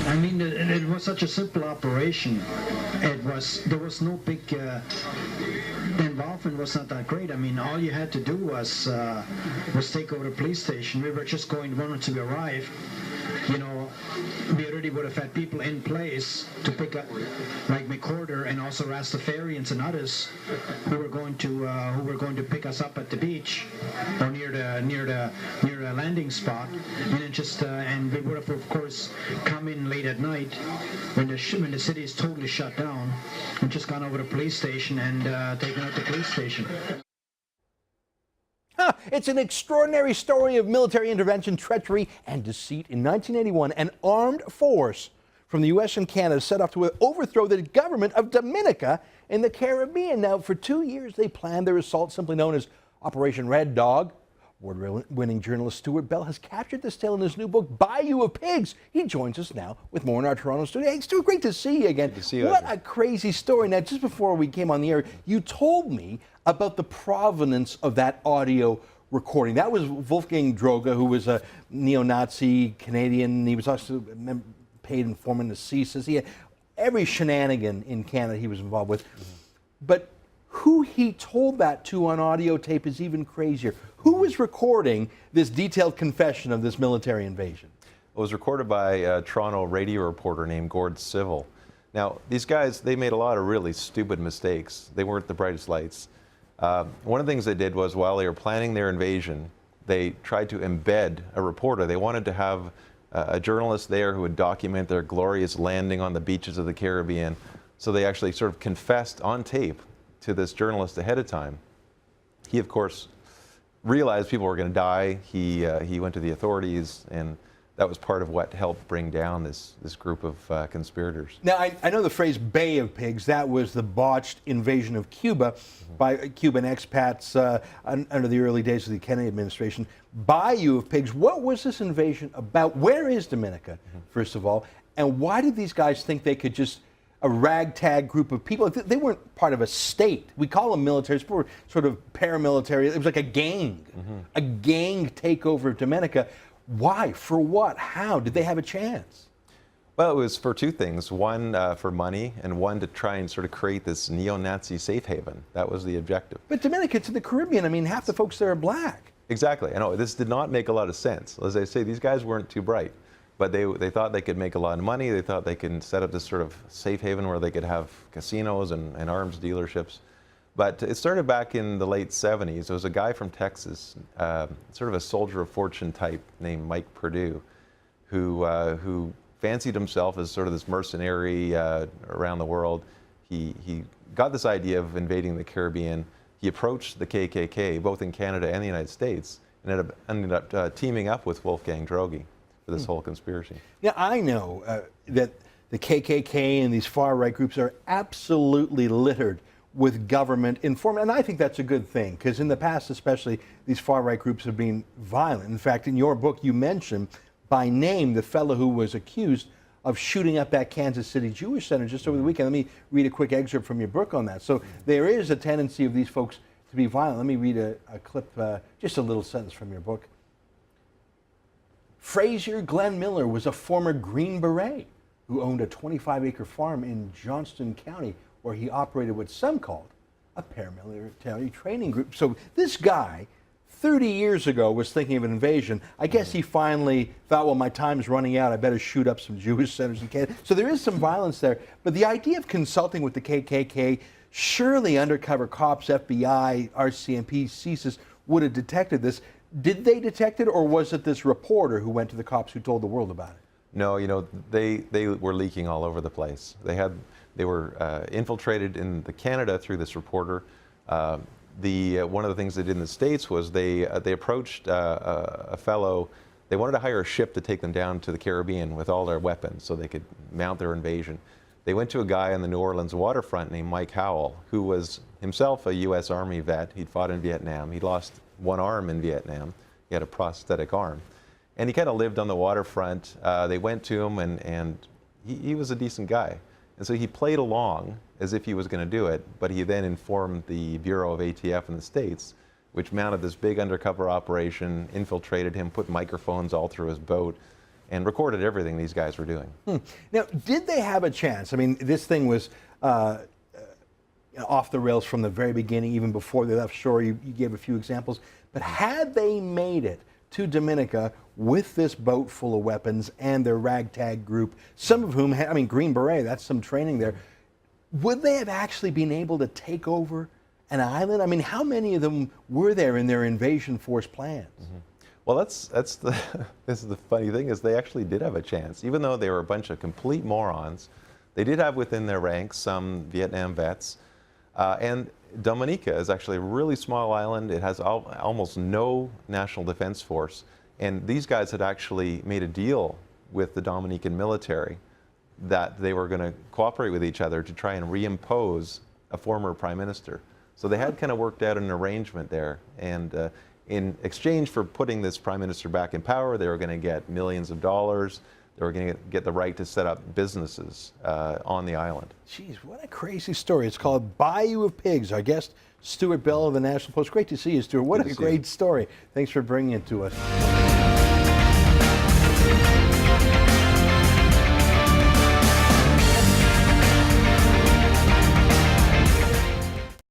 I mean, it was such a simple operation. There was no big, the involvement was not that great. I mean, all you had to do was take over the police station. We were just wanted to arrive. You know, we already would have had people in place to pick up, like McCorder and also Rastafarians and others who were going to pick us up at the beach or near the landing spot, and then and we would have of course come in late at night when the city is totally shut down and just gone over to the police station and taken out the police station. It's an extraordinary story of military intervention, treachery, and deceit. In 1981, an armed force from the U.S. and Canada set off to overthrow the government of Dominica in the Caribbean. Now, for 2 years, they planned their assault, simply known as Operation Red Dog. Award-winning journalist Stuart Bell has captured this tale in his new book, Bayou of Pigs. He joins us now with more in our Toronto studio. Hey, Stuart, great to see you again. Good to see you. What a crazy story. Now, just before we came on the air, you told me about the provenance of that audio recording. That was Wolfgang Droga, who was a neo-Nazi Canadian. He was also paid informant to CSIS. He had every shenanigan in Canada he was involved with. But who he told that to on audio tape is even crazier. Who was recording this detailed confession of this military invasion? It was recorded by a Toronto radio reporter named Gord Civil. Now, these guys, they made a lot of really stupid mistakes. They weren't the brightest lights. One of the things they did was, while they were planning their invasion, they tried to embed a reporter. They wanted to have a journalist there who would document their glorious landing on the beaches of the Caribbean. So they actually sort of confessed on tape to this journalist ahead of time. He, of course, realized people were going to die. He went to the authorities, and that was part of what helped bring down this group of conspirators. Now, I know the phrase Bay of Pigs. That was the botched invasion of Cuba by Cuban expats under the early days of the Kennedy administration. Bayou of Pigs, what was this invasion about? Where is Dominica, first of all? And why did these guys think they could just, a ragtag group of people, they weren't part of a state. We call them militaries, but were sort of paramilitary. It was like a gang takeover of Dominica. Why? For what? How? Did they have a chance? Well, it was for two things. One, for money, and one to try and sort of create this neo-Nazi safe haven. That was the objective. But Dominica, it's in the Caribbean. I mean, half the folks there are black. Exactly. I know, this did not make a lot of sense. As I say, these guys weren't too bright, but they thought they could make a lot of money. They thought they could set up this sort of safe haven where they could have casinos and arms dealerships. But it started back in the late 70s. There was a guy from Texas, sort of a soldier of fortune type named Mike Perdue, who fancied himself as sort of this mercenary around the world. He got this idea of invading the Caribbean. He approached the KKK, both in Canada and the United States, and ended up teaming up with Wolfgang Drogi for this whole conspiracy. Yeah, I know that the KKK and these far-right groups are absolutely littered with government information, and I think that's a good thing, because in the past especially, these far-right groups have been violent. In fact, in your book, you mention by name the fellow who was accused of shooting up that Kansas City Jewish Center just over the weekend. Let me read a quick excerpt from your book on that. So there is a tendency of these folks to be violent. Let me read a clip, just a little sentence from your book. Frazier Glenn Miller was a former Green Beret who owned a 25-acre farm in Johnston County, where he operated what some called a paramilitary training group. So this guy, 30 years ago, was thinking of an invasion. I guess he finally thought, well, my time's running out. I better shoot up some Jewish centers in Canada. So there is some violence there. But the idea of consulting with the KKK, surely undercover cops, FBI, RCMP, CSIS would have detected this. Did they detect it, or was it this reporter who went to the cops who told the world about it? No, you know, they were leaking all over the place. They were infiltrated in Canada through this reporter. One of the things they did in the States was they approached a fellow. They wanted to hire a ship to take them down to the Caribbean with all their weapons so they could mount their invasion. They went to a guy on the New Orleans waterfront named Mike Howell, who was himself a U.S. Army vet. He'd fought in Vietnam. He'd lost one arm in Vietnam. He had a prosthetic arm. And he kind of lived on the waterfront. They went to him, and he was a decent guy. And so he played along as if he was going to do it, but he then informed the Bureau of ATF in the States, which mounted this big undercover operation, infiltrated him, put microphones all through his boat. and recorded everything these guys were doing. Now, did they have a chance? I mean, this thing was off the rails from the very beginning, even before they left shore. You gave a few examples. But had they made it to Dominica with this boat full of weapons and their ragtag group, some of whom had, I mean, Green Beret, that's some training there, would they have actually been able to take over an island? I mean, how many of them were there in their invasion force plans? Well, that's the this is the funny thing, is they actually did have a chance. Even though they were a bunch of complete morons, they did have within their ranks some Vietnam vets. And Dominica is actually a really small island. It has almost no national defense force. And these guys had actually made a deal with the Dominican military that they were going to cooperate with each other to try and reimpose a former prime minister. So they had kind of worked out an arrangement there. And in exchange for putting this prime minister back in power, they were going to get millions of dollars. They were going to get the right to set up businesses on the island. Jeez, what a crazy story. It's called Bayou of Pigs. Our guest, Stuart Bell of the National Post. Great to see you, Stuart. What a great story. Thanks for bringing it to us.